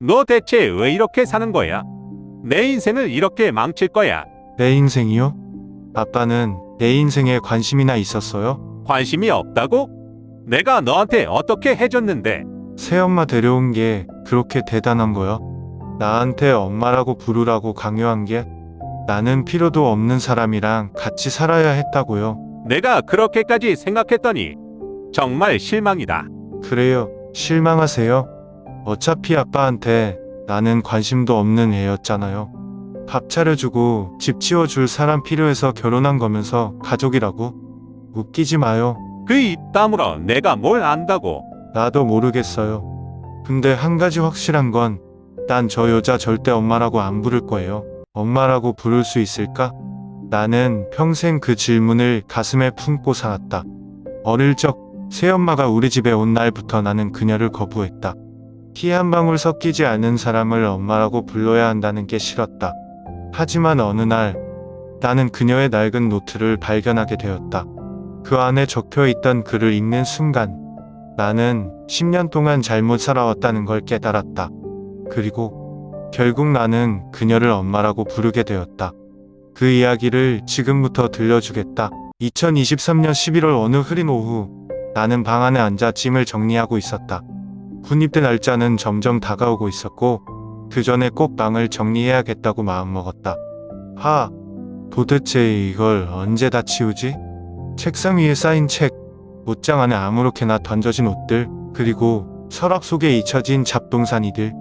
너 대체 왜 이렇게 사는 거야? 내 인생을 이렇게 망칠 거야. 내 인생이요? 아빠는 내 인생에 관심이나 있었어요? 관심이 없다고? 내가 너한테 어떻게 해줬는데? 새엄마 데려온 게 그렇게 대단한 거야? 나한테 엄마라고 부르라고 강요한 게 나는 필요도 없는 사람이랑 같이 살아야 했다고요. 내가 그렇게까지 생각했더니 정말 실망이다. 그래요. 실망하세요. 어차피 아빠한테 나는 관심도 없는 애였잖아요. 밥 차려주고 집 치워줄 사람 필요해서 결혼한 거면서 가족이라고? 웃기지 마요. 그 입 다물어. 내가 뭘 안다고. 나도 모르겠어요. 근데 한 가지 확실한 건 난 저 여자 절대 엄마라고 안 부를 거예요. 엄마라고 부를 수 있을까? 나는 평생 그 질문을 가슴에 품고 살았다. 어릴 적 새엄마가 우리 집에 온 날부터 나는 그녀를 거부했다. 피 한 방울 섞이지 않은 사람을 엄마라고 불러야 한다는 게 싫었다. 하지만 어느 날 나는 그녀의 낡은 노트를 발견하게 되었다. 그 안에 적혀 있던 글을 읽는 순간 나는 10년 동안 잘못 살아왔다는 걸 깨달았다. 그리고 결국 나는 그녀를 엄마라고 부르게 되었다. 그 이야기를 지금부터 들려주겠다. 2023년 11월 어느 흐린 오후 나는 방 안에 앉아 짐을 정리하고 있었다. 군입대 날짜는 점점 다가오고 있었고 그 전에 꼭 방을 정리해야겠다고 마음먹었다. 도대체 이걸 언제 다 치우지? 책상 위에 쌓인 책, 옷장 안에 아무렇게나 던져진 옷들, 그리고 서랍 속에 잊혀진 잡동사니들.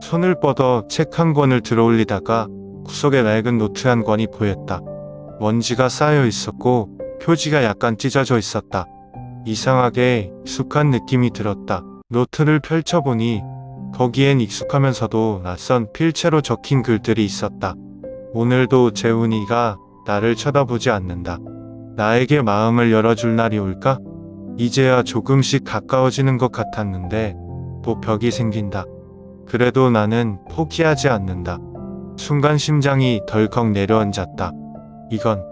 손을 뻗어 책 한 권을 들어올리다가 구석에 낡은 노트 한 권이 보였다. 먼지가 쌓여 있었고 표지가 약간 찢어져 있었다. 이상하게 익숙한 느낌이 들었다. 노트를 펼쳐보니 거기엔 익숙하면서도 낯선 필체로 적힌 글들이 있었다. 오늘도 재훈이가 나를 쳐다보지 않는다. 나에게 마음을 열어줄 날이 올까? 이제야 조금씩 가까워지는 것 같았는데 또 벽이 생긴다. 그래도 나는 포기하지 않는다. 순간 심장이 덜컥 내려앉았다. 이건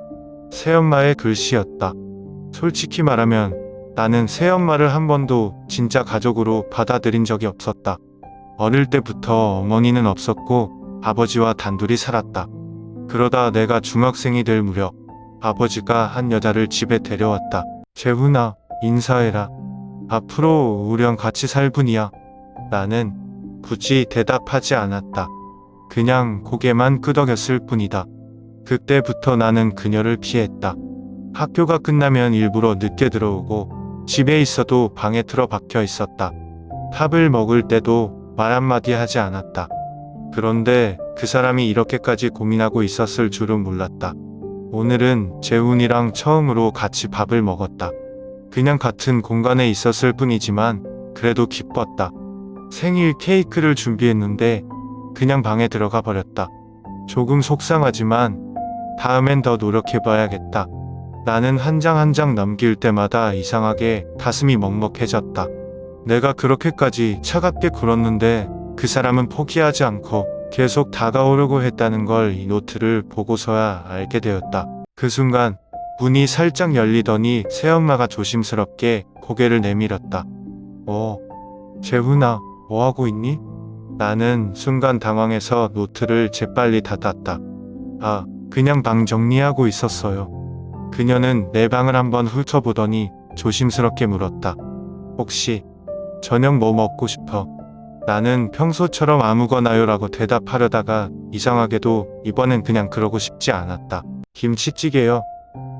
새엄마의 글씨였다. 솔직히 말하면 나는 새엄마를 한 번도 진짜 가족으로 받아들인 적이 없었다. 어릴 때부터 어머니는 없었고 아버지와 단둘이 살았다. 그러다 내가 중학생이 될 무렵 아버지가 한 여자를 집에 데려왔다. 재훈아, 인사해라. 앞으로 우리랑 같이 살 분이야. 나는 굳이 대답하지 않았다. 그냥 고개만 끄덕였을 뿐이다. 그때부터 나는 그녀를 피했다. 학교가 끝나면 일부러 늦게 들어오고 집에 있어도 방에 틀어박혀 있었다. 밥을 먹을 때도 말 한마디 하지 않았다. 그런데 그 사람이 이렇게까지 고민하고 있었을 줄은 몰랐다. 오늘은 재훈이랑 처음으로 같이 밥을 먹었다. 그냥 같은 공간에 있었을 뿐이지만 그래도 기뻤다. 생일 케이크를 준비했는데 그냥 방에 들어가 버렸다. 조금 속상하지만 다음엔 더 노력해봐야겠다. 나는 한 장 한 장 넘길 때마다 이상하게 가슴이 먹먹해졌다. 내가 그렇게까지 차갑게 굴었는데 그 사람은 포기하지 않고 계속 다가오려고 했다는 걸 이 노트를 보고서야 알게 되었다. 그 순간 문이 살짝 열리더니 새엄마가 조심스럽게 고개를 내밀었다. 재훈아, 뭐하고 있니? 나는 순간 당황해서 노트를 재빨리 닫았다. 그냥 방 정리하고 있었어요. 그녀는 내 방을 한번 훑어보더니 조심스럽게 물었다. 혹시 저녁 뭐 먹고 싶어? 나는 평소처럼 아무거나요라고 대답하려다가 이상하게도 이번엔 그냥 그러고 싶지 않았다. 김치찌개요.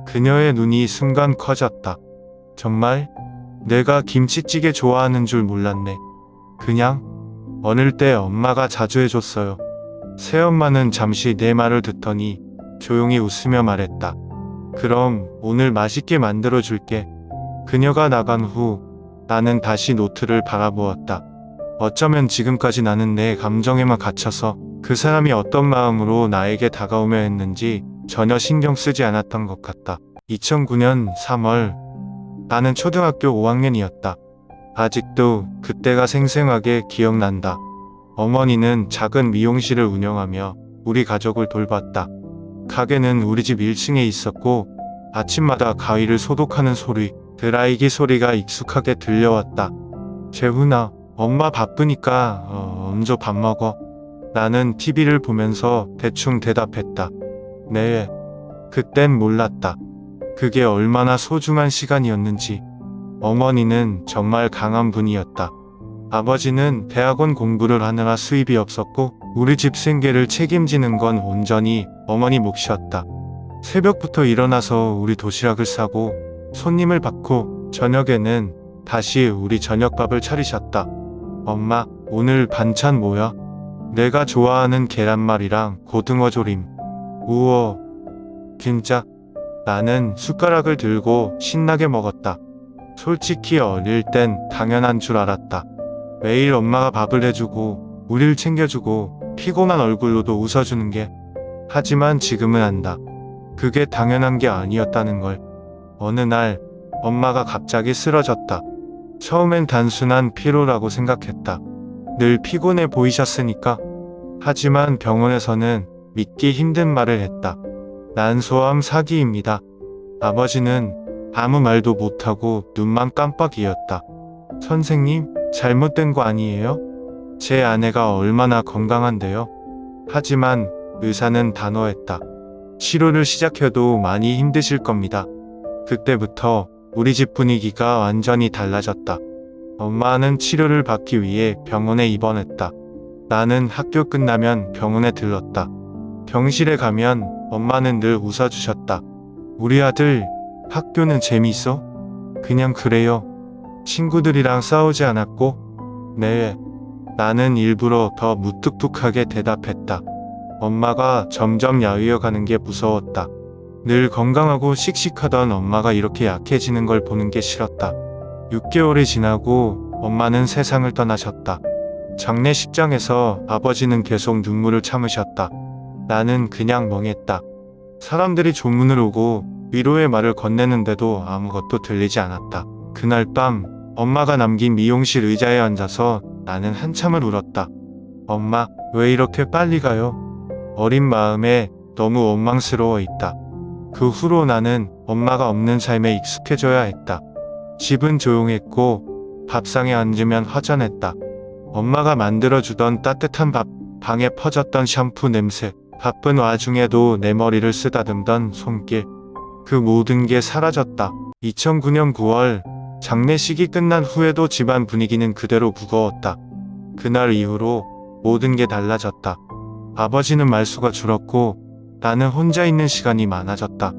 그녀의 눈이 순간 커졌다. 정말? 내가 김치찌개 좋아하는 줄 몰랐네. 그냥 어릴 때 엄마가 자주 해줬어요. 새엄마는 잠시 내 말을 듣더니 조용히 웃으며 말했다. 그럼 오늘 맛있게 만들어줄게. 그녀가 나간 후 나는 다시 노트를 바라보았다. 어쩌면 지금까지 나는 내 감정에만 갇혀서 그 사람이 어떤 마음으로 나에게 다가오며 했는지 전혀 신경 쓰지 않았던 것 같다. 2009년 3월 나는 초등학교 5학년이었다. 아직도 그때가 생생하게 기억난다. 어머니는 작은 미용실을 운영하며 우리 가족을 돌봤다. 가게는 우리 집 1층에 있었고 아침마다 가위를 소독하는 소리, 드라이기 소리가 익숙하게 들려왔다. 재훈아, 엄마 바쁘니까 먼저 밥 먹어. 나는 TV를 보면서 대충 대답했다. 네. 그땐 몰랐다. 그게 얼마나 소중한 시간이었는지. 어머니는 정말 강한 분이었다. 아버지는 대학원 공부를 하느라 수입이 없었고 우리 집 생계를 책임지는 건 온전히 어머니 몫이었다. 새벽부터 일어나서 우리 도시락을 싸고 손님을 받고 저녁에는 다시 우리 저녁밥을 차리셨다. 엄마, 오늘 반찬 뭐야? 내가 좋아하는 계란말이랑 고등어 조림. 우와, 진짜? 나는 숟가락을 들고 신나게 먹었다. 솔직히 어릴 땐 당연한 줄 알았다. 매일 엄마가 밥을 해주고 우릴 챙겨주고 피곤한 얼굴로도 웃어주는 게. 하지만 지금은 안다. 그게 당연한 게 아니었다는 걸. 어느 날 엄마가 갑자기 쓰러졌다. 처음엔 단순한 피로라고 생각했다. 늘 피곤해 보이셨으니까. 하지만 병원에서는 믿기 힘든 말을 했다. 난소암 사기입니다. 아버지는 아무 말도 못하고 눈만 깜빡이었다. 선생님, 잘못된 거 아니에요? 제 아내가 얼마나 건강한데요? 하지만 의사는 단호했다. 치료를 시작해도 많이 힘드실 겁니다. 그때부터 우리 집 분위기가 완전히 달라졌다. 엄마는 치료를 받기 위해 병원에 입원했다. 나는 학교 끝나면 병원에 들렀다. 병실에 가면 엄마는 늘 웃어주셨다. 우리 아들, 학교는 재미있어? 그냥 그래요. 친구들이랑 싸우지 않았고? 네. 나는 일부러 더 무뚝뚝하게 대답했다. 엄마가 점점 야위어가는 게 무서웠다. 늘 건강하고 씩씩하던 엄마가 이렇게 약해지는 걸 보는 게 싫었다. 6개월이 지나고 엄마는 세상을 떠나셨다. 장례식장에서 아버지는 계속 눈물을 참으셨다. 나는 그냥 멍했다. 사람들이 조문을 오고 위로의 말을 건네는데도 아무것도 들리지 않았다. 그날 밤 엄마가 남긴 미용실 의자에 앉아서 나는 한참을 울었다. 엄마, 왜 이렇게 빨리 가요? 어린 마음에 너무 원망스러워 있다. 그 후로 나는 엄마가 없는 삶에 익숙해져야 했다. 집은 조용했고 밥상에 앉으면 허전했다. 엄마가 만들어주던 따뜻한 밥, 방에 퍼졌던 샴푸 냄새, 바쁜 와중에도 내 머리를 쓰다듬던 손길. 그 모든 게 사라졌다. 2009년 9월 장례식이 끝난 후에도 집안 분위기는 그대로 무거웠다. 그날 이후로 모든 게 달라졌다. 아버지는 말수가 줄었고 나는 혼자 있는 시간이 많아졌다.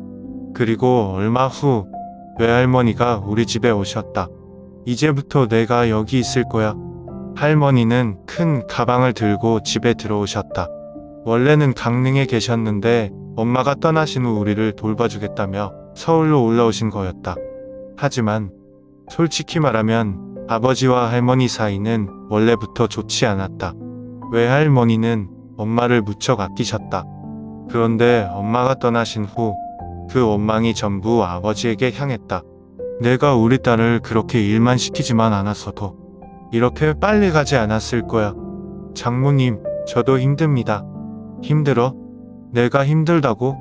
그리고 얼마 후 외할머니가 우리 집에 오셨다. 이제부터 내가 여기 있을 거야. 할머니는 큰 가방을 들고 집에 들어오셨다. 원래는 강릉에 계셨는데 엄마가 떠나신 후 우리를 돌봐주겠다며 서울로 올라오신 거였다. 하지만 솔직히 말하면 아버지와 할머니 사이는 원래부터 좋지 않았다. 외할머니는 엄마를 무척 아끼셨다. 그런데 엄마가 떠나신 후 그 원망이 전부 아버지에게 향했다. 내가 우리 딸을 그렇게 일만 시키지만 않았어도 이렇게 빨리 가지 않았을 거야. 장모님, 저도 힘듭니다. 힘들어? 내가 힘들다고?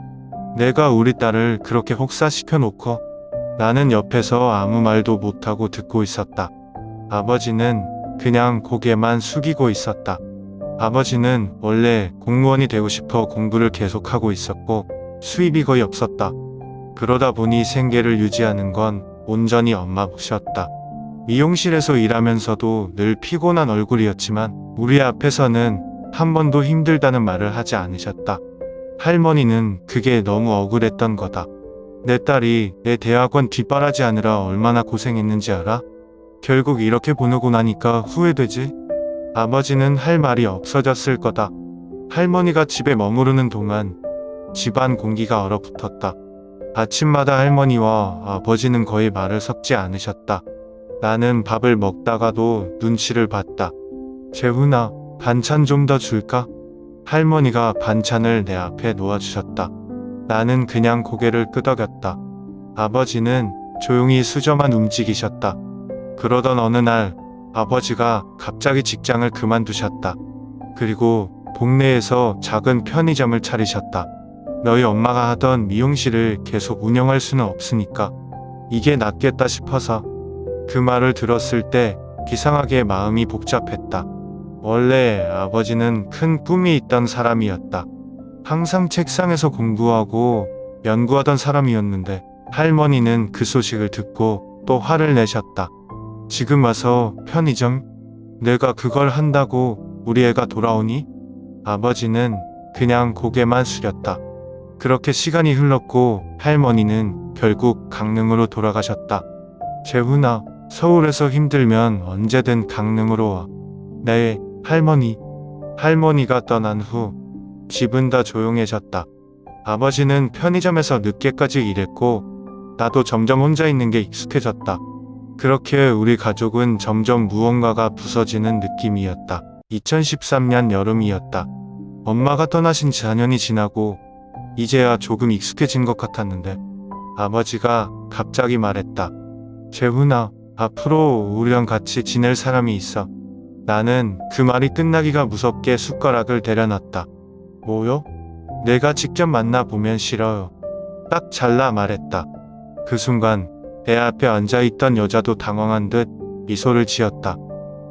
내가 우리 딸을 그렇게 혹사시켜 놓고. 나는 옆에서 아무 말도 못하고 듣고 있었다. 아버지는 그냥 고개만 숙이고 있었다. 아버지는 원래 공무원이 되고 싶어 공부를 계속하고 있었고 수입이 거의 없었다. 그러다 보니 생계를 유지하는 건 온전히 엄마 몫이었다. 미용실에서 일하면서도 늘 피곤한 얼굴이었지만 우리 앞에서는 한 번도 힘들다는 말을 하지 않으셨다. 할머니는 그게 너무 억울했던 거다. 내 딸이 내 대학원 뒷바라지하느라 얼마나 고생했는지 알아? 결국 이렇게 보내고 나니까 후회되지? 아버지는 할 말이 없어졌을 거다. 할머니가 집에 머무르는 동안 집안 공기가 얼어붙었다. 아침마다 할머니와 아버지는 거의 말을 섞지 않으셨다. 나는 밥을 먹다가도 눈치를 봤다. 재훈아, 반찬 좀 더 줄까? 할머니가 반찬을 내 앞에 놓아주셨다. 나는 그냥 고개를 끄덕였다. 아버지는 조용히 수저만 움직이셨다. 그러던 어느 날 아버지가 갑자기 직장을 그만두셨다. 그리고 동네에서 작은 편의점을 차리셨다. 너희 엄마가 하던 미용실을 계속 운영할 수는 없으니까 이게 낫겠다 싶어서. 그 말을 들었을 때 이상하게 마음이 복잡했다. 원래 아버지는 큰 꿈이 있던 사람이었다. 항상 책상에서 공부하고 연구하던 사람이었는데 할머니는 그 소식을 듣고 또 화를 내셨다. 지금 와서 편의점? 내가 그걸 한다고 우리 애가 돌아오니? 아버지는 그냥 고개만 숙였다. 그렇게 시간이 흘렀고 할머니는 결국 강릉으로 돌아가셨다. 재훈아, 서울에서 힘들면 언제든 강릉으로 와. 네, 할머니. 할머니가 떠난 후 집은 다 조용해졌다. 아버지는 편의점에서 늦게까지 일했고 나도 점점 혼자 있는 게 익숙해졌다. 그렇게 우리 가족은 점점 무언가가 부서지는 느낌이었다. 2013년 여름이었다. 엄마가 떠나신 지 4년이 지나고 이제야 조금 익숙해진 것 같았는데 아버지가 갑자기 말했다. 재훈아, 앞으로 우리랑 같이 지낼 사람이 있어. 나는 그 말이 끝나기가 무섭게 숟가락을 내려놨다. 뭐요? 내가 직접 만나보면 싫어요. 딱 잘라 말했다. 그 순간 내 앞에 앉아있던 여자도 당황한 듯 미소를 지었다.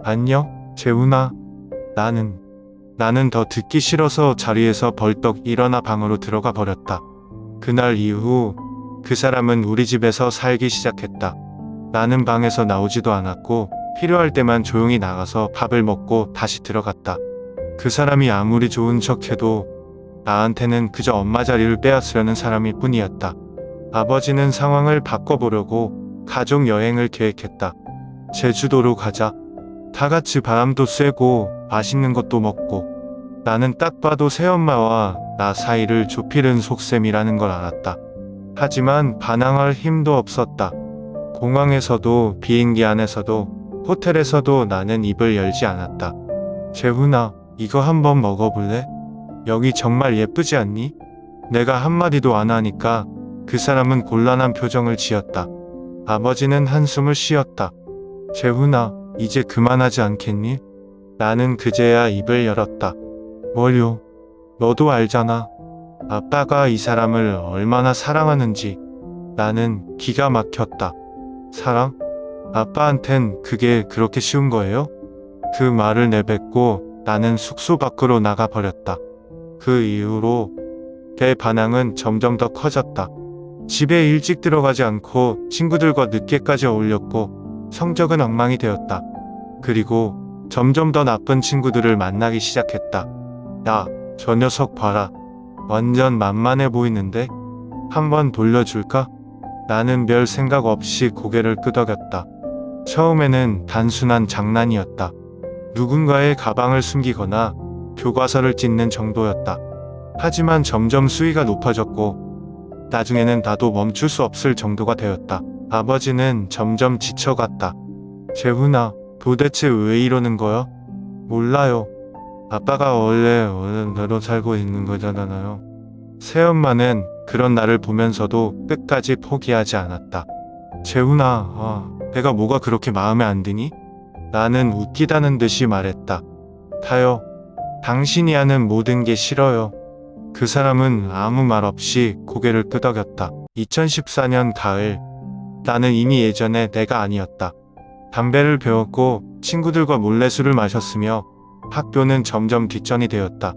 안녕, 재훈아. 나는 더 듣기 싫어서 자리에서 벌떡 일어나 방으로 들어가 버렸다. 그날 이후 그 사람은 우리 집에서 살기 시작했다. 나는 방에서 나오지도 않았고 필요할 때만 조용히 나가서 밥을 먹고 다시 들어갔다. 그 사람이 아무리 좋은 척해도 나한테는 그저 엄마 자리를 빼앗으려는 사람일 뿐이었다. 아버지는 상황을 바꿔보려고 가족 여행을 계획했다. 제주도로 가자. 다 같이 바람도 쐬고 맛있는 것도 먹고. 나는 딱 봐도 새엄마와 나 사이를 좁히는 속셈이라는 걸 알았다. 하지만 반항할 힘도 없었다. 공항에서도 비행기 안에서도 호텔에서도 나는 입을 열지 않았다. 재훈아, 이거 한번 먹어볼래? 여기 정말 예쁘지 않니? 내가 한마디도 안 하니까 그 사람은 곤란한 표정을 지었다. 아버지는 한숨을 쉬었다. 재훈아, 이제 그만하지 않겠니? 나는 그제야 입을 열었다. 뭘요? 너도 알잖아. 아빠가 이 사람을 얼마나 사랑하는지. 나는 기가 막혔다. 사랑? 아빠한텐 그게 그렇게 쉬운 거예요? 그 말을 내뱉고 나는 숙소 밖으로 나가버렸다. 그 이후로 내 반항은 점점 더 커졌다. 집에 일찍 들어가지 않고 친구들과 늦게까지 어울렸고 성적은 엉망이 되었다. 그리고 점점 더 나쁜 친구들을 만나기 시작했다. 야, 저 녀석 봐라. 완전 만만해 보이는데? 한번 돌려줄까? 나는 별 생각 없이 고개를 끄덕였다. 처음에는 단순한 장난이었다. 누군가의 가방을 숨기거나 교과서를 찢는 정도였다. 하지만 점점 수위가 높아졌고 나중에는 나도 멈출 수 없을 정도가 되었다. 아버지는 점점 지쳐갔다. 재훈아, 도대체 왜 이러는 거야? 몰라요. 아빠가 원래 대로 살고 있는 거잖아요. 새엄마는 그런 나를 보면서도 끝까지 포기하지 않았다. 재훈아, 내가 뭐가 그렇게 마음에 안 드니? 나는 웃기다는 듯이 말했다. 다요. 당신이 하는 모든 게 싫어요. 그 사람은 아무 말 없이 고개를 끄덕였다. 2014년 가을, 나는 이미 예전에 내가 아니었다. 담배를 배웠고 친구들과 몰래 술을 마셨으며 학교는 점점 뒷전이 되었다.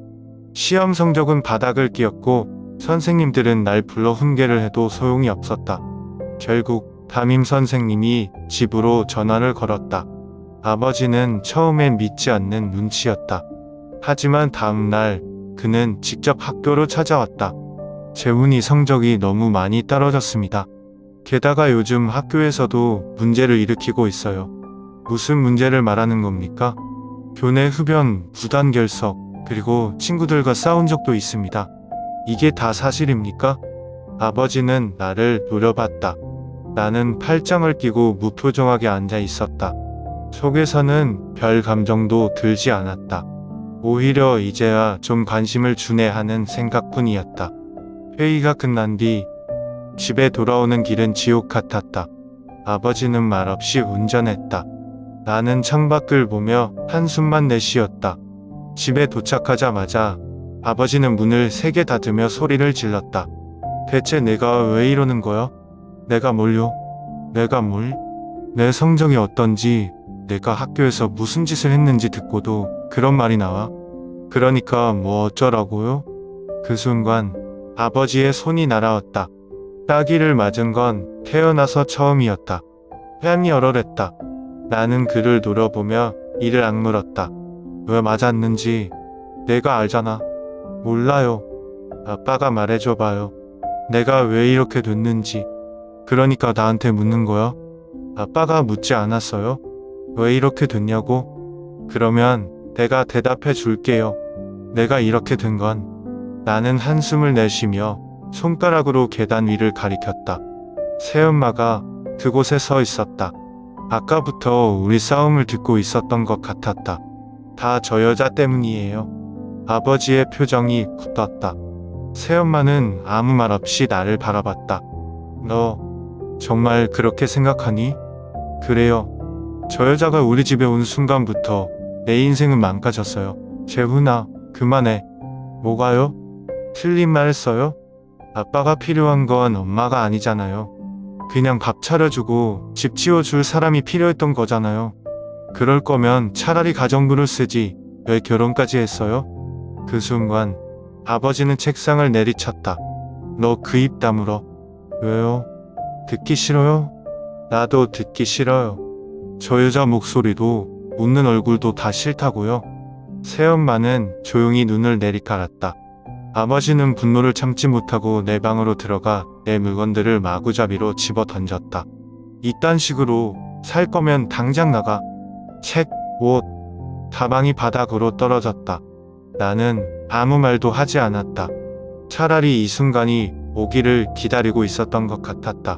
시험 성적은 바닥을 끼었고 선생님들은 날 불러 훈계를 해도 소용이 없었다. 결국 담임 선생님이 집으로 전화를 걸었다. 아버지는 처음엔 믿지 않는 눈치였다. 하지만 다음날 그는 직접 학교로 찾아왔다. 재훈이 성적이 너무 많이 떨어졌습니다. 게다가 요즘 학교에서도 문제를 일으키고 있어요. 무슨 문제를 말하는 겁니까? 교내 흡연, 무단 결석, 그리고 친구들과 싸운 적도 있습니다. 이게 다 사실입니까? 아버지는 나를 노려봤다. 나는 팔짱을 끼고 무표정하게 앉아 있었다. 속에서는 별 감정도 들지 않았다. 오히려 이제야 좀 관심을 주네 하는 생각뿐이었다. 회의가 끝난 뒤 집에 돌아오는 길은 지옥 같았다. 아버지는 말없이 운전했다. 나는 창밖을 보며 한숨만 내쉬었다. 집에 도착하자마자 아버지는 문을 세게 닫으며 소리를 질렀다. 대체 내가 왜 이러는 거야? 내가 뭘요? 내가 뭘? 내 성적이 어떤지 내가 학교에서 무슨 짓을 했는지 듣고도 그런 말이 나와? 그러니까 뭐 어쩌라고요? 그 순간 아버지의 손이 날아왔다. 따귀를 맞은 건 태어나서 처음이었다. 뺨이 얼얼했다. 나는 그를 노려보며 이를 악물었다. 왜 맞았는지 내가 알잖아. 몰라요. 아빠가 말해줘봐요. 내가 왜 이렇게 됐는지. 그러니까 나한테 묻는 거야? 아빠가 묻지 않았어요? 왜 이렇게 됐냐고? 그러면 내가 대답해 줄게요. 내가 이렇게 된 건 나는 한숨을 내쉬며 손가락으로 계단 위를 가리켰다. 새엄마가 그곳에 서 있었다. 아까부터 우리 싸움을 듣고 있었던 것 같았다. 다 저 여자 때문이에요. 아버지의 표정이 굳었다. 새엄마는 아무 말 없이 나를 바라봤다. 너 정말 그렇게 생각하니? 그래요. 저 여자가 우리 집에 온 순간부터 내 인생은 망가졌어요. 재훈아, 그만해. 뭐가요? 틀린 말 했어요? 아빠가 필요한 건 엄마가 아니잖아요. 그냥 밥 차려주고 집 지어줄 사람이 필요했던 거잖아요. 그럴 거면 차라리 가정부를 쓰지 왜 결혼까지 했어요? 그 순간 아버지는 책상을 내리쳤다. 너 그 입 다물어. 왜요? 듣기 싫어요? 나도 듣기 싫어요. 저 여자 목소리도 웃는 얼굴도 다 싫다고요. 새엄마는 조용히 눈을 내리깔았다. 아버지는 분노를 참지 못하고 내 방으로 들어가 내 물건들을 마구잡이로 집어 던졌다. 이딴 식으로 살 거면 당장 나가. 책, 옷, 다방이 바닥으로 떨어졌다. 나는 아무 말도 하지 않았다. 차라리 이 순간이 오기를 기다리고 있었던 것 같았다.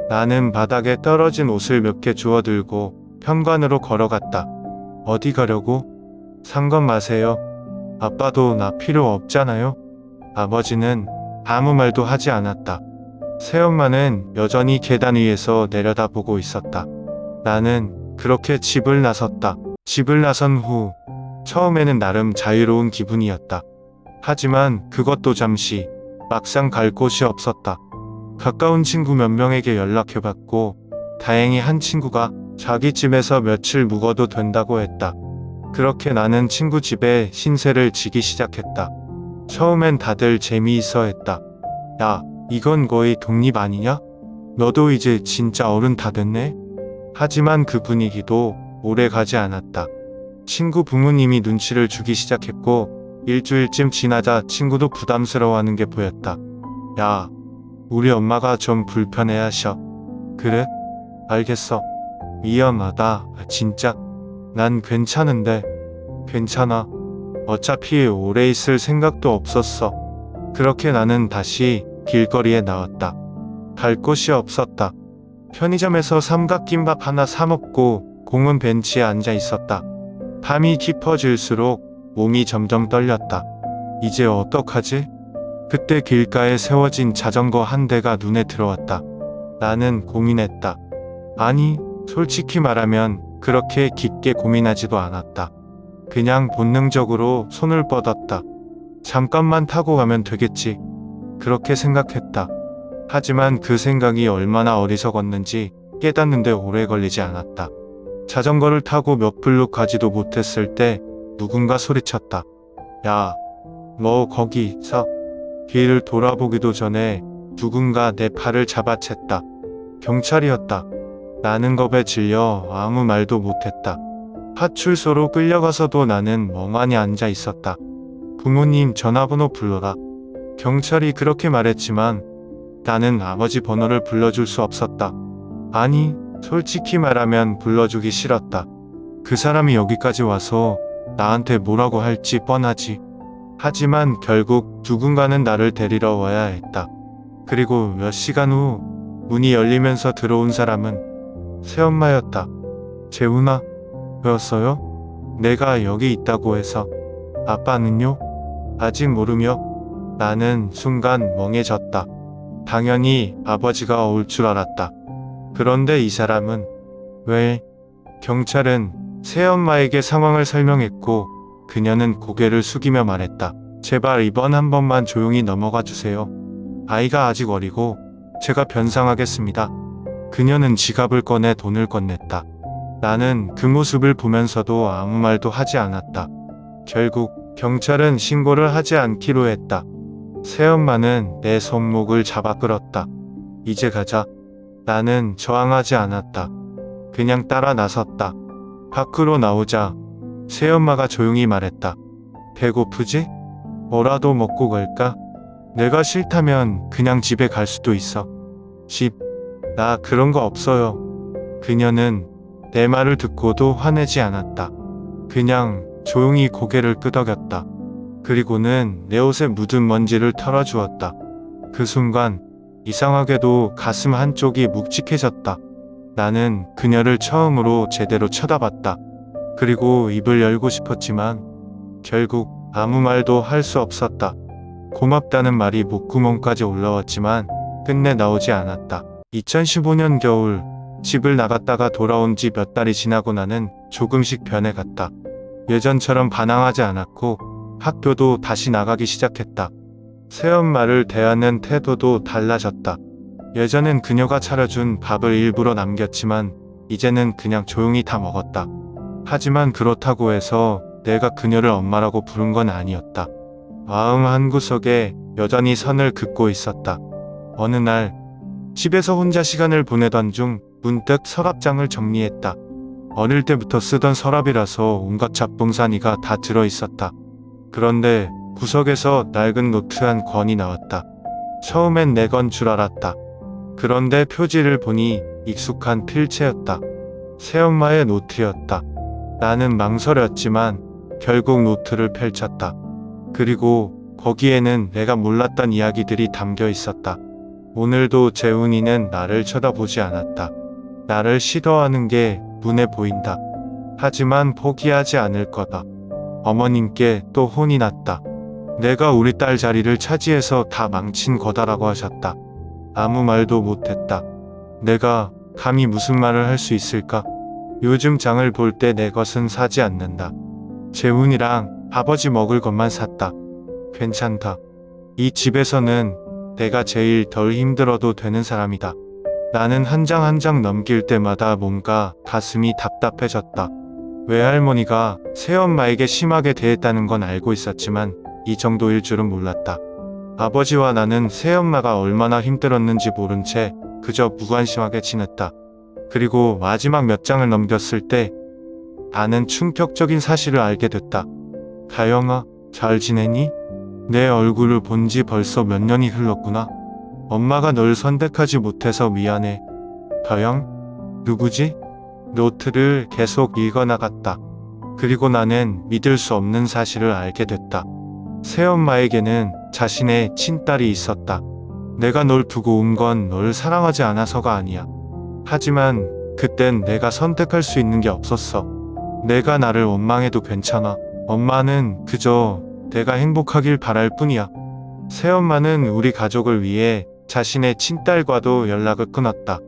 나는 바닥에 떨어진 옷을 몇 개 주워들고 현관으로 걸어갔다. 어디 가려고? 상관 마세요. 아빠도 나 필요 없잖아요. 아버지는 아무 말도 하지 않았다. 새엄마는 여전히 계단 위에서 내려다보고 있었다. 나는 그렇게 집을 나섰다. 집을 나선 후 처음에는 나름 자유로운 기분이었다. 하지만 그것도 잠시. 막상 갈 곳이 없었다. 가까운 친구 몇 명에게 연락해봤고 다행히 한 친구가 자기 집에서 며칠 묵어도 된다고 했다. 그렇게 나는 친구 집에 신세를 지기 시작했다. 처음엔 다들 재미있어 했다. 야, 이건 거의 독립 아니냐? 너도 이제 진짜 어른 다 됐네? 하지만 그 분위기도 오래 가지 않았다. 친구 부모님이 눈치를 주기 시작했고 일주일쯤 지나자 친구도 부담스러워하는 게 보였다. 야, 우리 엄마가 좀 불편해하셔. 그래? 알겠어. 위험하다. 진짜. 난 괜찮은데. 괜찮아. 어차피 오래 있을 생각도 없었어. 그렇게 나는 다시 길거리에 나왔다. 갈 곳이 없었다. 편의점에서 삼각김밥 하나 사 먹고 공원 벤치에 앉아 있었다. 밤이 깊어질수록 몸이 점점 떨렸다. 이제 어떡하지? 그때 길가에 세워진 자전거 한 대가 눈에 들어왔다. 나는 고민했다. 아니, 솔직히 말하면 그렇게 깊게 고민하지도 않았다. 그냥 본능적으로 손을 뻗었다. 잠깐만 타고 가면 되겠지. 그렇게 생각했다. 하지만 그 생각이 얼마나 어리석었는지 깨닫는데 오래 걸리지 않았다. 자전거를 타고 몇 블록 가지도 못했을 때 누군가 소리쳤다. 야, 너 거기 서. 뒤를 돌아보기도 전에 누군가 내 팔을 잡아챘다. 경찰이었다. 나는 겁에 질려 아무 말도 못했다. 파출소로 끌려가서도 나는 멍하니 앉아 있었다. 부모님 전화번호 불러라. 경찰이 그렇게 말했지만 나는 아버지 번호를 불러줄 수 없었다. 아니, 솔직히 말하면 불러주기 싫었다. 그 사람이 여기까지 와서 나한테 뭐라고 할지 뻔하지. 하지만 결국 누군가는 나를 데리러 와야 했다. 그리고 몇 시간 후 문이 열리면서 들어온 사람은 새엄마였다. 재훈아, 왜왔어요? 내가 여기 있다고 해서. 아빠는요? 아직 모르며 나는 순간 멍해졌다. 당연히 아버지가 올 줄 알았다. 그런데 이 사람은 왜? 경찰은 새엄마에게 상황을 설명했고 그녀는 고개를 숙이며 말했다. 제발 이번 한 번만 조용히 넘어가 주세요. 아이가 아직 어리고 제가 변상하겠습니다. 그녀는 지갑을 꺼내 돈을 건넸다. 나는 그 모습을 보면서도 아무 말도 하지 않았다. 결국 경찰은 신고를 하지 않기로 했다. 새엄마는 내 손목을 잡아 끌었다. 이제 가자. 나는 저항하지 않았다. 그냥 따라 나섰다. 밖으로 나오자 새엄마가 조용히 말했다. 배고프지? 뭐라도 먹고 갈까? 내가 싫다면 그냥 집에 갈 수도 있어. 집? 나 그런 거 없어요. 그녀는 내 말을 듣고도 화내지 않았다. 그냥 조용히 고개를 끄덕였다. 그리고는 내 옷에 묻은 먼지를 털어주었다. 그 순간 이상하게도 가슴 한쪽이 묵직해졌다. 나는 그녀를 처음으로 제대로 쳐다봤다. 그리고 입을 열고 싶었지만 결국 아무 말도 할 수 없었다. 고맙다는 말이 목구멍까지 올라왔지만 끝내 나오지 않았다. 2015년 겨울 집을 나갔다가 돌아온 지 몇 달이 지나고 나는 조금씩 변해갔다. 예전처럼 반항하지 않았고 학교도 다시 나가기 시작했다. 새엄마를 대하는 태도도 달라졌다. 예전엔 그녀가 차려준 밥을 일부러 남겼지만 이제는 그냥 조용히 다 먹었다. 하지만 그렇다고 해서 내가 그녀를 엄마라고 부른 건 아니었다. 마음 한구석에 여전히 선을 긋고 있었다. 어느 날 집에서 혼자 시간을 보내던 중 문득 서랍장을 정리했다. 어릴 때부터 쓰던 서랍이라서 온갖 잡동사니가 다 들어있었다. 그런데 구석에서 낡은 노트 한 권이 나왔다. 처음엔 내 건 줄 알았다. 그런데 표지를 보니 익숙한 필체였다. 새엄마의 노트였다. 나는 망설였지만 결국 노트를 펼쳤다. 그리고 거기에는 내가 몰랐던 이야기들이 담겨 있었다. 오늘도 재훈이는 나를 쳐다보지 않았다. 나를 싫어하는 게 눈에 보인다. 하지만 포기하지 않을 거다. 어머님께 또 혼이 났다. 내가 우리 딸 자리를 차지해서 다 망친 거다라고 하셨다. 아무 말도 못했다. 내가 감히 무슨 말을 할 수 있을까? 요즘 장을 볼 때 내 것은 사지 않는다. 재훈이랑 아버지 먹을 것만 샀다. 괜찮다. 이 집에서는 내가 제일 덜 힘들어도 되는 사람이다. 나는 한 장 한 장 넘길 때마다 뭔가 가슴이 답답해졌다. 외할머니가 새엄마에게 심하게 대했다는 건 알고 있었지만 이 정도일 줄은 몰랐다. 아버지와 나는 새엄마가 얼마나 힘들었는지 모른 채 그저 무관심하게 지냈다. 그리고 마지막 몇 장을 넘겼을 때 나는 충격적인 사실을 알게 됐다. 다영아, 잘 지내니? 내 얼굴을 본 지 벌써 몇 년이 흘렀구나. 엄마가 널 선택하지 못해서 미안해. 다영? 누구지? 노트를 계속 읽어나갔다. 그리고 나는 믿을 수 없는 사실을 알게 됐다. 새엄마에게는 자신의 친딸이 있었다. 내가 널 두고 온 건 널 사랑하지 않아서가 아니야. 하지만 그땐 내가 선택할 수 있는 게 없었어. 내가 나를 원망해도 괜찮아. 엄마는 그저 내가 행복하길 바랄 뿐이야. 새엄마는 우리 가족을 위해 자신의 친딸과도 연락을 끊었다.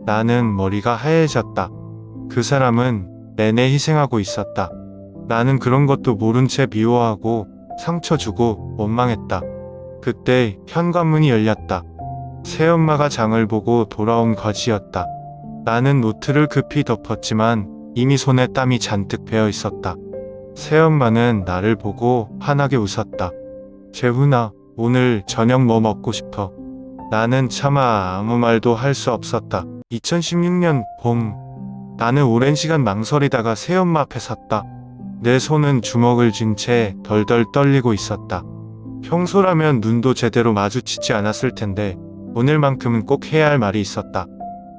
나는 머리가 하얘졌다. 그 사람은 내내 희생하고 있었다. 나는 그런 것도 모른 채 미워하고 상처 주고 원망했다. 그때 현관문이 열렸다. 새엄마가 장을 보고 돌아온 것이었다. 나는 노트를 급히 덮었지만 이미 손에 땀이 잔뜩 배어 있었다. 새엄마는 나를 보고 환하게 웃었다. 재훈아, 오늘 저녁 뭐 먹고 싶어? 나는 차마 아무 말도 할 수 없었다. 2016년 봄, 나는 오랜 시간 망설이다가 새엄마 앞에 섰다. 내 손은 주먹을 쥔 채 덜덜 떨리고 있었다. 평소라면 눈도 제대로 마주치지 않았을 텐데 오늘만큼은 꼭 해야 할 말이 있었다.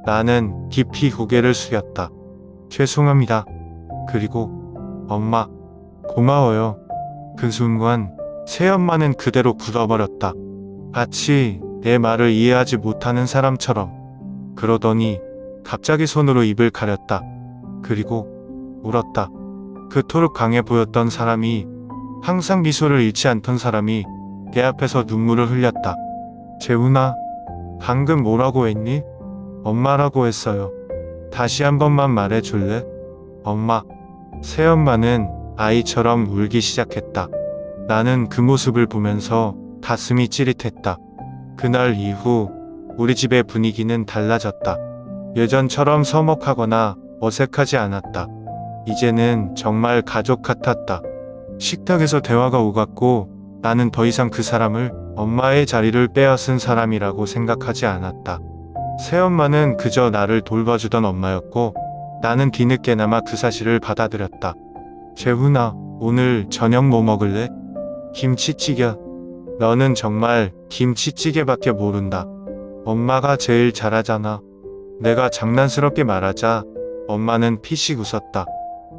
나는 깊이 고개를 숙였다. 죄송합니다. 그리고 엄마, 고마워요. 그 순간 새엄마는 그대로 굳어버렸다. 마치 내 말을 이해하지 못하는 사람처럼. 그러더니 갑자기 손으로 입을 가렸다. 그리고 울었다. 그토록 강해 보였던 사람이, 항상 미소를 잃지 않던 사람이 내 앞에서 눈물을 흘렸다. 재훈아, 방금 뭐라고 했니? 엄마라고 했어요. 다시 한 번만 말해줄래? 엄마. 새엄마는 아이처럼 울기 시작했다. 나는 그 모습을 보면서 가슴이 찌릿했다. 그날 이후 우리 집의 분위기는 달라졌다. 예전처럼 서먹하거나 어색하지 않았다. 이제는 정말 가족 같았다. 식탁에서 대화가 오갔고 나는 더 이상 그 사람을 엄마의 자리를 빼앗은 사람이라고 생각하지 않았다. 새엄마는 그저 나를 돌봐주던 엄마였고 나는 뒤늦게나마 그 사실을 받아들였다. 재훈아, 오늘 저녁 뭐 먹을래? 김치찌개. 너는 정말 김치찌개밖에 모른다. 엄마가 제일 잘하잖아. 내가 장난스럽게 말하자 엄마는 피식 웃었다.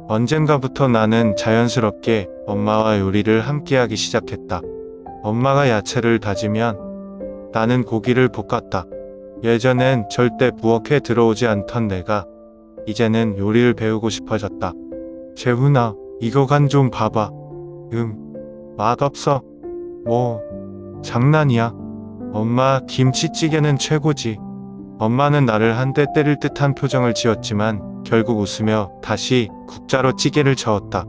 언젠가부터 나는 자연스럽게 엄마와 요리를 함께하기 시작했다. 엄마가 야채를 다지면 나는 고기를 볶았다. 예전엔 절대 부엌에 들어오지 않던 내가 이제는 요리를 배우고 싶어졌다. 재훈아, 이거 간 좀 봐봐. 맛없어. 뭐, 장난이야. 엄마, 김치찌개는 최고지. 엄마는 나를 한 대 때릴 듯한 표정을 지었지만 결국 웃으며 다시 국자로 찌개를 저었다.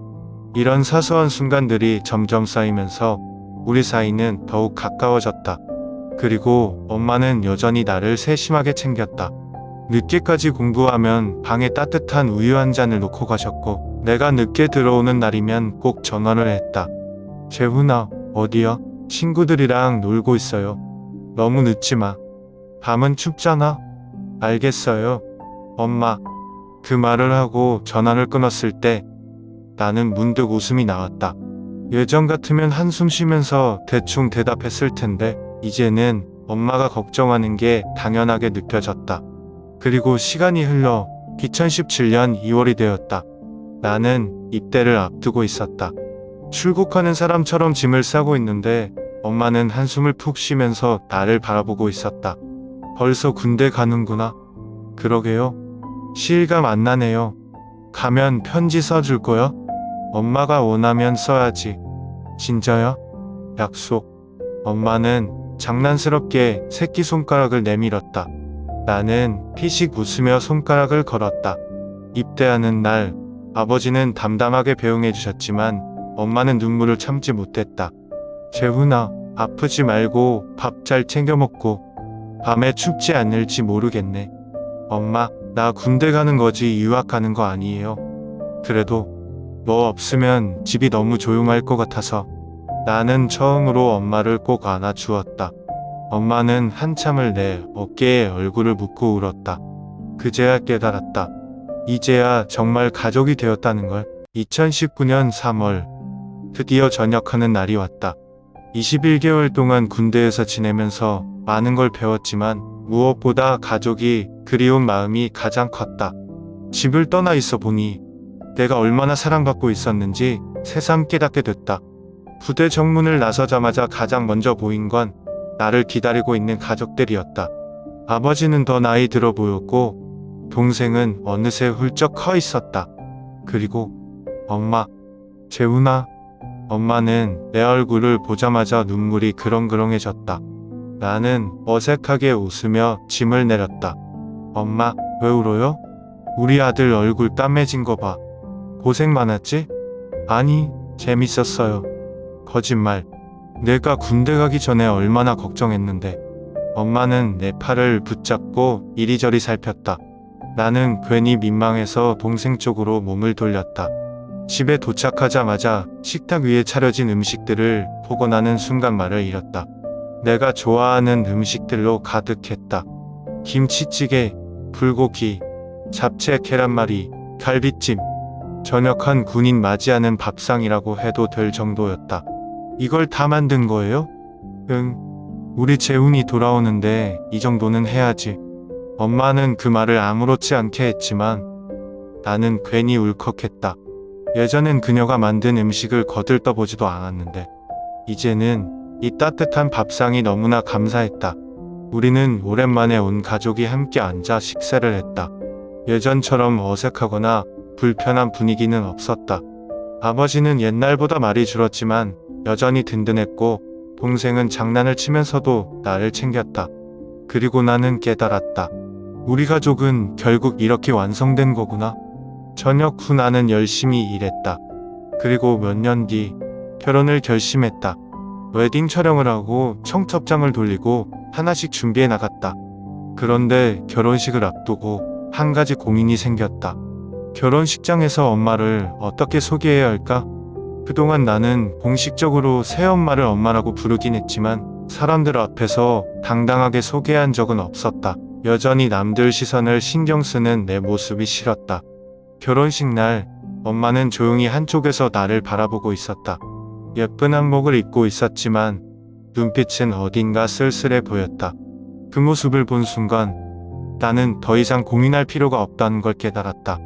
이런 사소한 순간들이 점점 쌓이면서 우리 사이는 더욱 가까워졌다. 그리고 엄마는 여전히 나를 세심하게 챙겼다. 늦게까지 공부하면 방에 따뜻한 우유 한 잔을 놓고 가셨고 내가 늦게 들어오는 날이면 꼭 전화를 했다. 재훈아, 어디야? 친구들이랑 놀고 있어요. 너무 늦지 마. 밤은 춥잖아. 알겠어요. 엄마. 그 말을 하고 전화를 끊었을 때 나는 문득 웃음이 나왔다. 예전 같으면 한숨 쉬면서 대충 대답했을 텐데 이제는 엄마가 걱정하는 게 당연하게 느껴졌다. 그리고 시간이 흘러 2017년 2월이 되었다. 나는 입대를 앞두고 있었다. 출국하는 사람처럼 짐을 싸고 있는데 엄마는 한숨을 푹 쉬면서 나를 바라보고 있었다. 벌써 군대 가는구나. 그러게요. 실감 안 나네요. 가면 편지 써줄 거야? 엄마가 원하면 써야지. 진짜야? 약속. 엄마는 장난스럽게 새끼손가락을 내밀었다. 나는 피식 웃으며 손가락을 걸었다. 입대하는 날 아버지는 담담하게 배웅해 주셨지만 엄마는 눈물을 참지 못했다. 재훈아, 아프지 말고 밥 잘 챙겨 먹고 밤에 춥지 않을지 모르겠네. 엄마, 나 군대 가는 거지 유학 가는 거 아니에요. 그래도 너 없으면 집이 너무 조용할 것 같아서 나는 처음으로 엄마를 꼭 안아주었다. 엄마는 한참을 내 어깨에 얼굴을 묻고 울었다. 그제야 깨달았다. 이제야 정말 가족이 되었다는 걸. 2019년 3월 드디어 전역하는 날이 왔다. 21개월 동안 군대에서 지내면서 많은 걸 배웠지만 무엇보다 가족이 그리운 마음이 가장 컸다. 집을 떠나 있어 보니 내가 얼마나 사랑받고 있었는지 새삼 깨닫게 됐다. 부대 정문을 나서자마자 가장 먼저 보인 건 나를 기다리고 있는 가족들이었다. 아버지는 더 나이 들어 보였고 동생은 어느새 훌쩍 커 있었다. 그리고 엄마, 재훈아. 엄마는 내 얼굴을 보자마자 눈물이 그렁그렁해졌다. 나는 어색하게 웃으며 짐을 내렸다. 엄마, 왜 울어요? 우리 아들 얼굴 까매진 거 봐. 고생 많았지? 아니, 재밌었어요. 거짓말. 내가 군대 가기 전에 얼마나 걱정했는데. 엄마는 내 팔을 붙잡고 이리저리 살폈다. 나는 괜히 민망해서 동생 쪽으로 몸을 돌렸다. 집에 도착하자마자 식탁 위에 차려진 음식들을 보고 나는 순간 말을 잃었다. 내가 좋아하는 음식들로 가득했다. 김치찌개, 불고기, 잡채 계란말이, 갈비찜. 전역한 군인 맞이하는 밥상이라고 해도 될 정도였다. 이걸 다 만든 거예요? 응. 우리 재훈이 돌아오는데 이 정도는 해야지. 엄마는 그 말을 아무렇지 않게 했지만 나는 괜히 울컥했다. 예전엔 그녀가 만든 음식을 거들떠보지도 않았는데 이제는 이 따뜻한 밥상이 너무나 감사했다. 우리는 오랜만에 온 가족이 함께 앉아 식사를 했다. 예전처럼 어색하거나 불편한 분위기는 없었다. 아버지는 옛날보다 말이 줄었지만 여전히 든든했고 동생은 장난을 치면서도 나를 챙겼다. 그리고 나는 깨달았다. 우리 가족은 결국 이렇게 완성된 거구나. 전역 후 나는 열심히 일했다. 그리고 몇 년 뒤 결혼을 결심했다. 웨딩 촬영을 하고 청첩장을 돌리고 하나씩 준비해 나갔다. 그런데 결혼식을 앞두고 한 가지 고민이 생겼다. 결혼식장에서 엄마를 어떻게 소개해야 할까? 그동안 나는 공식적으로 새엄마를 엄마라고 부르긴 했지만 사람들 앞에서 당당하게 소개한 적은 없었다. 여전히 남들 시선을 신경 쓰는 내 모습이 싫었다. 결혼식 날 엄마는 조용히 한쪽에서 나를 바라보고 있었다. 예쁜 한복을 입고 있었지만 눈빛은 어딘가 쓸쓸해 보였다. 그 모습을 본 순간 나는 더 이상 고민할 필요가 없다는 걸 깨달았다.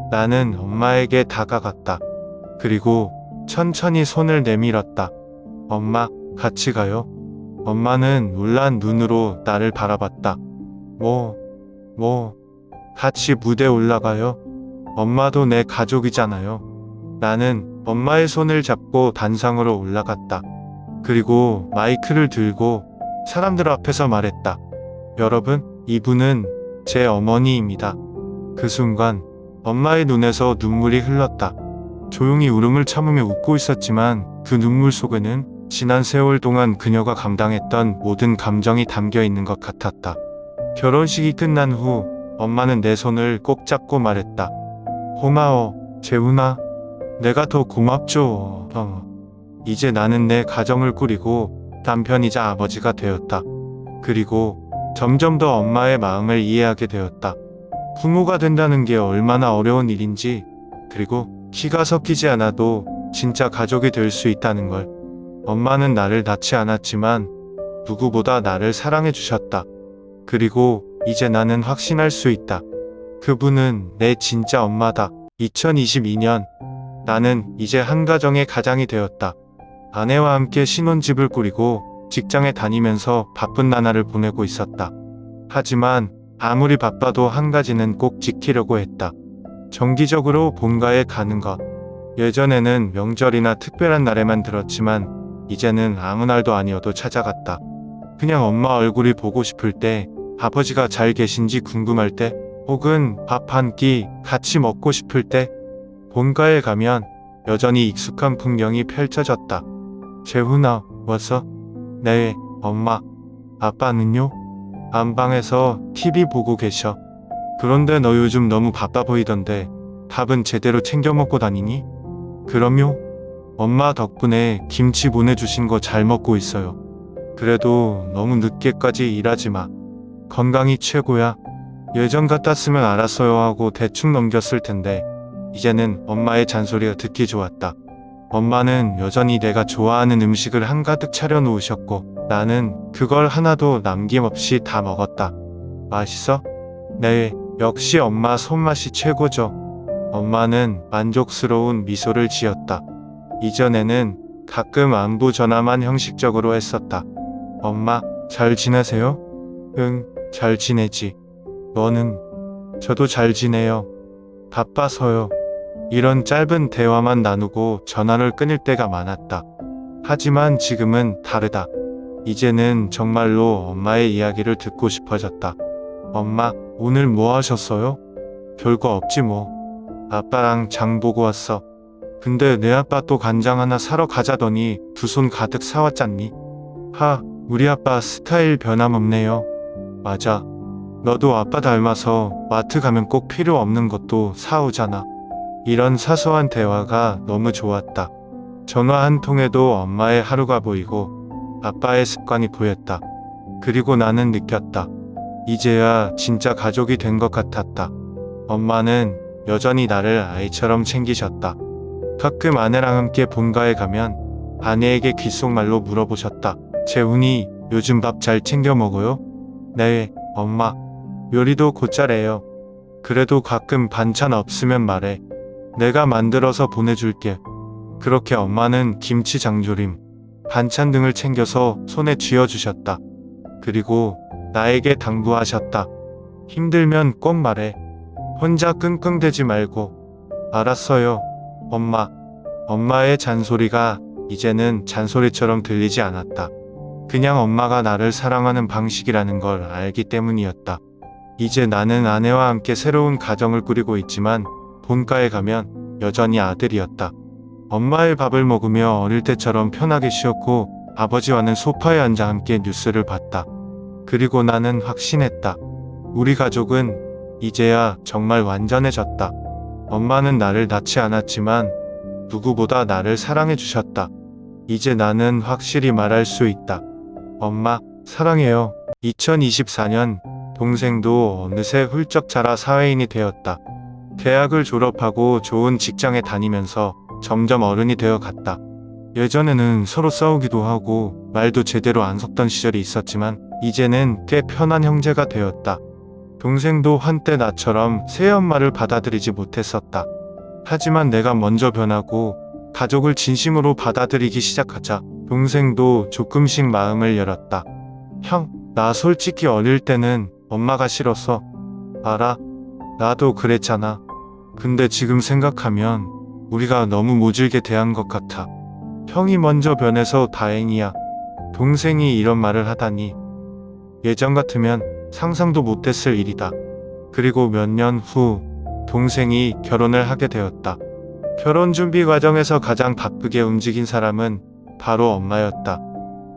나는 엄마에게 다가갔다. 그리고 천천히 손을 내밀었다. 엄마, 같이 가요? 엄마는 놀란 눈으로 나를 바라봤다. 같이 무대 올라가요? 엄마도 내 가족이잖아요. 나는 엄마의 손을 잡고 단상으로 올라갔다. 그리고 마이크를 들고 사람들 앞에서 말했다. 여러분, 이분은 제 어머니입니다. 그 순간 엄마의 눈에서 눈물이 흘렀다. 조용히 울음을 참으며 웃고 있었지만 그 눈물 속에는 지난 세월 동안 그녀가 감당했던 모든 감정이 담겨 있는 것 같았다. 결혼식이 끝난 후 엄마는 내 손을 꼭 잡고 말했다. 고마워, 재훈아. 내가 더 고맙죠. 이제 나는 내 가정을 꾸리고 남편이자 아버지가 되었다. 그리고 점점 더 엄마의 마음을 이해하게 되었다. 부모가 된다는 게 얼마나 어려운 일인지, 그리고 키가 섞이지 않아도 진짜 가족이 될 수 있다는 걸. 엄마는 나를 낳지 않았지만 누구보다 나를 사랑해 주셨다. 그리고 이제 나는 확신할 수 있다. 그분은 내 진짜 엄마다. 2022년 나는 이제 한 가정의 가장이 되었다. 아내와 함께 신혼집을 꾸리고 직장에 다니면서 바쁜 나날을 보내고 있었다. 하지만 아무리 바빠도 한 가지는 꼭 지키려고 했다. 정기적으로 본가에 가는 것. 예전에는 명절이나 특별한 날에만 들었지만 이제는 아무 날도 아니어도 찾아갔다. 그냥 엄마 얼굴이 보고 싶을 때, 아버지가 잘 계신지 궁금할 때, 혹은 밥 한 끼 같이 먹고 싶을 때, 본가에 가면 여전히 익숙한 풍경이 펼쳐졌다. 재훈아, 왔어? 네, 엄마. 아빠는요? 안방에서 TV 보고 계셔. 그런데 너 요즘 너무 바빠 보이던데 밥은 제대로 챙겨 먹고 다니니? 그럼요. 엄마 덕분에 김치 보내주신 거 잘 먹고 있어요. 그래도 너무 늦게까지 일하지 마. 건강이 최고야. 예전 같았으면 알았어요 하고 대충 넘겼을 텐데 이제는 엄마의 잔소리가 듣기 좋았다. 엄마는 여전히 내가 좋아하는 음식을 한가득 차려놓으셨고 나는 그걸 하나도 남김없이 다 먹었다. 맛있어? 네, 역시 엄마 손맛이 최고죠. 엄마는 만족스러운 미소를 지었다. 이전에는 가끔 안부 전화만 형식적으로 했었다. 엄마, 잘 지내세요? 응, 잘 지내지. 너는? 저도 잘 지내요. 바빠서요. 이런 짧은 대화만 나누고 전화를 끊을 때가 많았다. 하지만 지금은 다르다. 이제는 정말로 엄마의 이야기를 듣고 싶어졌다. 엄마, 오늘 뭐 하셨어요? 별거 없지 뭐. 아빠랑 장 보고 왔어. 근데 내 아빠 또 간장 하나 사러 가자더니 두 손 가득 사왔잖니? 우리 아빠 스타일 변함없네요. 맞아. 너도 아빠 닮아서 마트 가면 꼭 필요 없는 것도 사오잖아. 이런 사소한 대화가 너무 좋았다. 전화 한 통에도 엄마의 하루가 보이고 아빠의 습관이 보였다. 그리고 나는 느꼈다. 이제야 진짜 가족이 된 것 같았다. 엄마는 여전히 나를 아이처럼 챙기셨다. 가끔 아내랑 함께 본가에 가면 아내에게 귓속말로 물어보셨다. 재훈이 요즘 밥 잘 챙겨 먹어요? 네, 엄마. 요리도 곧잘해요. 그래도 가끔 반찬 없으면 말해. 내가 만들어서 보내줄게. 그렇게 엄마는 김치 장조림, 반찬 등을 챙겨서 손에 쥐어주셨다. 그리고 나에게 당부하셨다. 힘들면 꼭 말해. 혼자 끙끙대지 말고. 알았어요, 엄마. 엄마의 잔소리가 이제는 잔소리처럼 들리지 않았다. 그냥 엄마가 나를 사랑하는 방식이라는 걸 알기 때문이었다. 이제 나는 아내와 함께 새로운 가정을 꾸리고 있지만 본가에 가면 여전히 아들이었다. 엄마의 밥을 먹으며 어릴 때처럼 편하게 쉬었고 아버지와는 소파에 앉아 함께 뉴스를 봤다. 그리고 나는 확신했다. 우리 가족은 이제야 정말 완전해졌다. 엄마는 나를 낳지 않았지만 누구보다 나를 사랑해 주셨다. 이제 나는 확실히 말할 수 있다. 엄마, 사랑해요. 2024년 동생도 어느새 훌쩍 자라 사회인이 되었다. 대학을 졸업하고 좋은 직장에 다니면서 점점 어른이 되어 갔다. 예전에는 서로 싸우기도 하고 말도 제대로 안 섞던 시절이 있었지만 이제는 꽤 편한 형제가 되었다. 동생도 한때 나처럼 새엄마를 받아들이지 못했었다. 하지만 내가 먼저 변하고 가족을 진심으로 받아들이기 시작하자 동생도 조금씩 마음을 열었다. 형, 나 솔직히 어릴 때는 엄마가 싫었어. 알아? 나도 그랬잖아. 근데 지금 생각하면 우리가 너무 모질게 대한 것 같아. 형이 먼저 변해서 다행이야. 동생이 이런 말을 하다니. 예전 같으면 상상도 못했을 일이다. 그리고 몇 년 후 동생이 결혼을 하게 되었다. 결혼 준비 과정에서 가장 바쁘게 움직인 사람은 바로 엄마였다.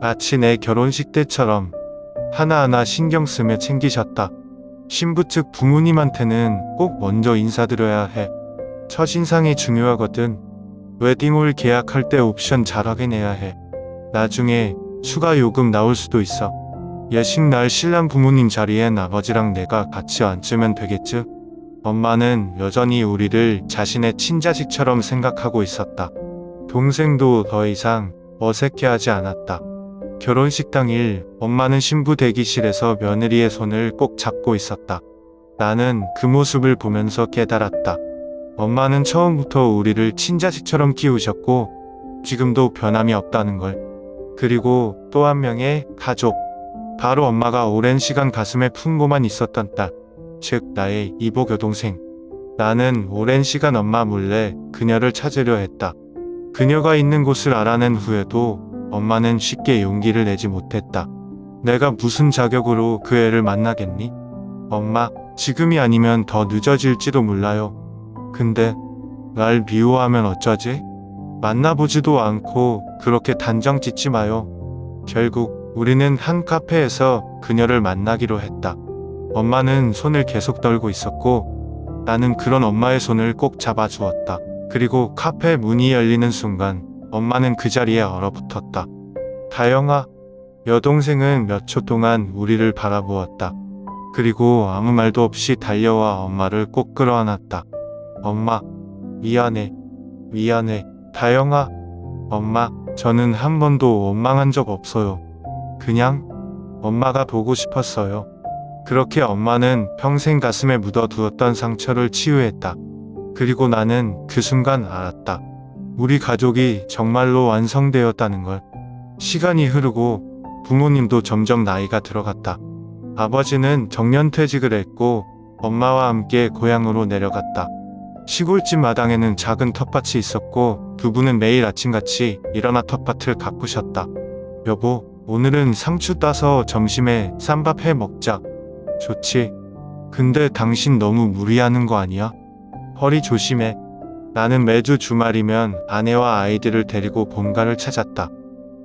마치 내 결혼식 때처럼 하나하나 신경 쓰며 챙기셨다. 신부 측 부모님한테는 꼭 먼저 인사드려야 해. 첫인상이 중요하거든. 웨딩홀 계약할 때 옵션 잘 확인해야 해. 나중에 추가 요금 나올 수도 있어. 예식날 신랑 부모님 자리엔 아버지랑 내가 같이 앉으면 되겠지? 엄마는 여전히 우리를 자신의 친자식처럼 생각하고 있었다. 동생도 더 이상 어색해하지 않았다. 결혼식 당일 엄마는 신부 대기실에서 며느리의 손을 꼭 잡고 있었다. 나는 그 모습을 보면서 깨달았다. 엄마는 처음부터 우리를 친자식처럼 키우셨고 지금도 변함이 없다는 걸. 그리고 또 한 명의 가족. 바로 엄마가 오랜 시간 가슴에 품고만 있었던 딸. 즉 나의 이복 여동생. 나는 오랜 시간 엄마 몰래 그녀를 찾으려 했다. 그녀가 있는 곳을 알아낸 후에도 엄마는 쉽게 용기를 내지 못했다. 내가 무슨 자격으로 그 애를 만나겠니? 엄마, 지금이 아니면 더 늦어질지도 몰라요. 근데 날 미워하면 어쩌지? 만나보지도 않고 그렇게 단정 짓지 마요. 결국 우리는 한 카페에서 그녀를 만나기로 했다. 엄마는 손을 계속 떨고 있었고 나는 그런 엄마의 손을 꼭 잡아주었다. 그리고 카페 문이 열리는 순간 엄마는 그 자리에 얼어붙었다. 다영아, 여동생은 몇 초 동안 우리를 바라보았다. 그리고 아무 말도 없이 달려와 엄마를 꼭 끌어안았다. 엄마, 미안해. 미안해. 다영아, 엄마, 저는 한 번도 원망한 적 없어요. 그냥 엄마가 보고 싶었어요. 그렇게 엄마는 평생 가슴에 묻어두었던 상처를 치유했다. 그리고 나는 그 순간 알았다. 우리 가족이 정말로 완성되었다는 걸. 시간이 흐르고 부모님도 점점 나이가 들어갔다. 아버지는 정년퇴직을 했고 엄마와 함께 고향으로 내려갔다. 시골집 마당에는 작은 텃밭이 있었고 두 분은 매일 아침같이 일어나 텃밭을 가꾸셨다. 여보, 오늘은 상추 따서 점심에 쌈밥 해 먹자. 좋지. 근데 당신 너무 무리하는 거 아니야? 허리 조심해. 나는 매주 주말이면 아내와 아이들을 데리고 본가를 찾았다.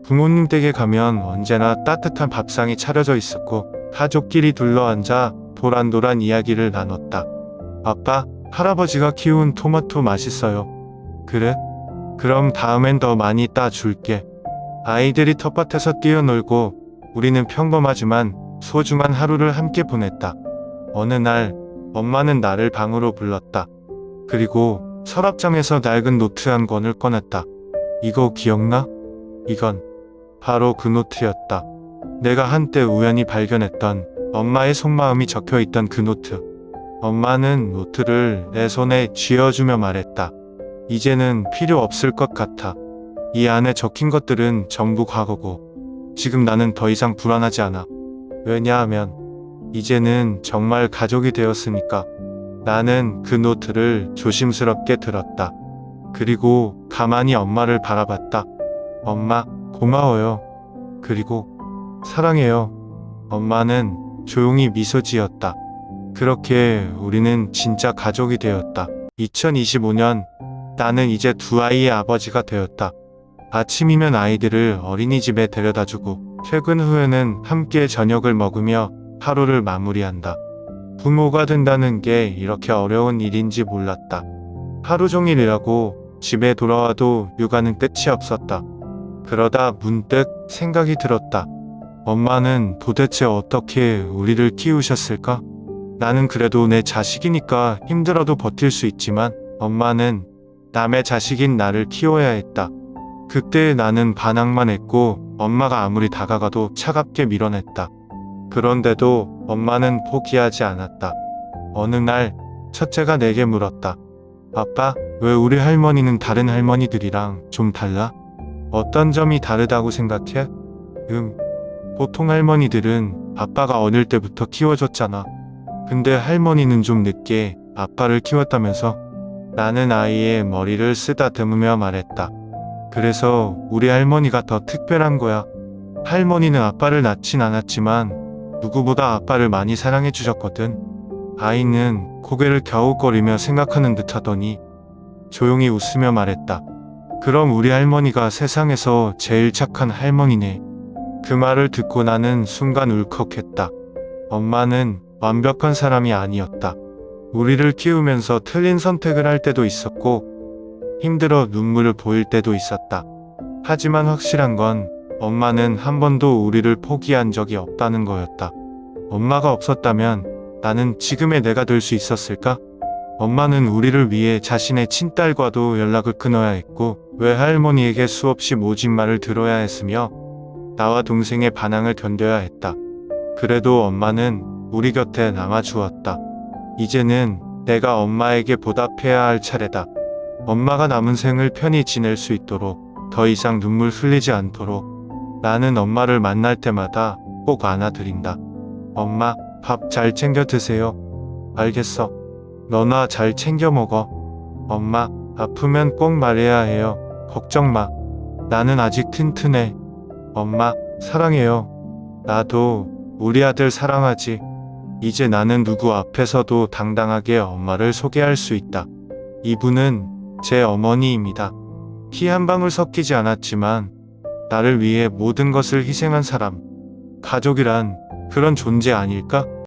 부모님 댁에 가면 언제나 따뜻한 밥상이 차려져 있었고 가족끼리 둘러앉아 도란도란 이야기를 나눴다. 아빠, 할아버지가 키운 토마토 맛있어요. 그래? 그럼 다음엔 더 많이 따줄게. 아이들이 텃밭에서 뛰어놀고 우리는 평범하지만 소중한 하루를 함께 보냈다. 어느 날 엄마는 나를 방으로 불렀다. 그리고 서랍장에서 낡은 노트 한 권을 꺼냈다. 이거 기억나? 이건 바로 그 노트였다. 내가 한때 우연히 발견했던 엄마의 속마음이 적혀있던 그 노트. 엄마는 노트를 내 손에 쥐어주며 말했다. 이제는 필요 없을 것 같아. 이 안에 적힌 것들은 전부 과거고 지금 나는 더 이상 불안하지 않아. 왜냐하면 이제는 정말 가족이 되었으니까. 나는 그 노트를 조심스럽게 들었다. 그리고 가만히 엄마를 바라봤다. 엄마, 고마워요. 그리고 사랑해요. 엄마는 조용히 미소 지었다. 그렇게 우리는 진짜 가족이 되었다. 2025년 나는 이제 두 아이의 아버지가 되었다. 아침이면 아이들을 어린이집에 데려다주고 퇴근 후에는 함께 저녁을 먹으며 하루를 마무리한다. 부모가 된다는 게 이렇게 어려운 일인지 몰랐다. 하루 종일 일하고 집에 돌아와도 육아는 끝이 없었다. 그러다 문득 생각이 들었다. 엄마는 도대체 어떻게 우리를 키우셨을까? 나는 그래도 내 자식이니까 힘들어도 버틸 수 있지만 엄마는 남의 자식인 나를 키워야 했다. 그때 나는 반항만 했고 엄마가 아무리 다가가도 차갑게 밀어냈다. 그런데도 엄마는 포기하지 않았다. 어느 날 첫째가 내게 물었다. 아빠, 왜 우리 할머니는 다른 할머니들이랑 좀 달라? 어떤 점이 다르다고 생각해? 보통 할머니들은 아빠가 어릴 때부터 키워줬잖아. 근데 할머니는 좀 늦게 아빠를 키웠다면서? 나는 아이의 머리를 쓰다듬으며 말했다. 그래서 우리 할머니가 더 특별한 거야. 할머니는 아빠를 낳진 않았지만 누구보다 아빠를 많이 사랑해 주셨거든. 아이는 고개를 갸웃거리며 생각하는 듯 하더니 조용히 웃으며 말했다. 그럼 우리 할머니가 세상에서 제일 착한 할머니네. 그 말을 듣고 나는 순간 울컥했다. 엄마는 완벽한 사람이 아니었다. 우리를 키우면서 틀린 선택을 할 때도 있었고 힘들어 눈물을 보일 때도 있었다. 하지만 확실한 건 엄마는 한 번도 우리를 포기한 적이 없다는 거였다. 엄마가 없었다면 나는 지금의 내가 될 수 있었을까? 엄마는 우리를 위해 자신의 친딸과도 연락을 끊어야 했고 외할머니에게 수없이 모진 말을 들어야 했으며 나와 동생의 반항을 견뎌야 했다. 그래도 엄마는 우리 곁에 남아주었다. 이제는 내가 엄마에게 보답해야 할 차례다. 엄마가 남은 생을 편히 지낼 수 있도록 더 이상 눈물 흘리지 않도록 나는 엄마를 만날 때마다 꼭 안아드린다. 엄마, 밥 잘 챙겨 드세요. 알겠어. 너나 잘 챙겨 먹어. 엄마, 아프면 꼭 말해야 해요. 걱정 마. 나는 아직 튼튼해. 엄마, 사랑해요. 나도 우리 아들 사랑하지. 이제 나는 누구 앞에서도 당당하게 엄마를 소개할 수 있다. 이분은 제 어머니입니다. 피 한 방울 섞이지 않았지만 나를 위해 모든 것을 희생한 사람. 가족이란 그런 존재 아닐까?